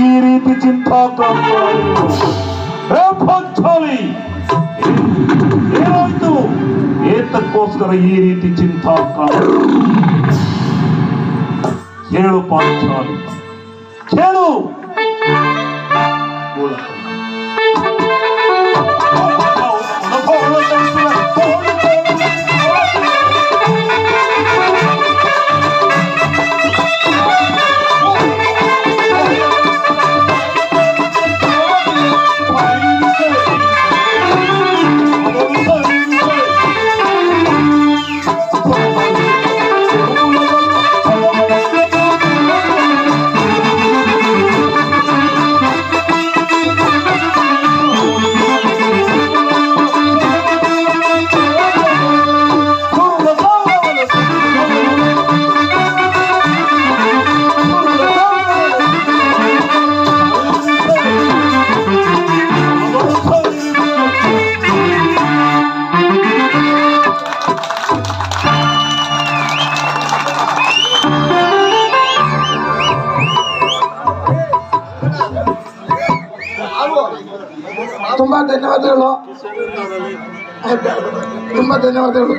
ಈ ರೀತಿ ಚಿಂತಾಕ್ರಾಂತಿ ಏನಾಯ್ತು? ಏತಕ್ಕೋಸ್ಕರ ಈ ರೀತಿ ಚಿಂತಾಕ್ರಾಂತಿ? ಕೇಳು ಪಾಂಚಾಲಿ, ಕೇಳು. ತುಂಬಾ ಧನ್ಯವಾದಗಳು. ತುಂಬಾ ಧನ್ಯವಾದಗಳು.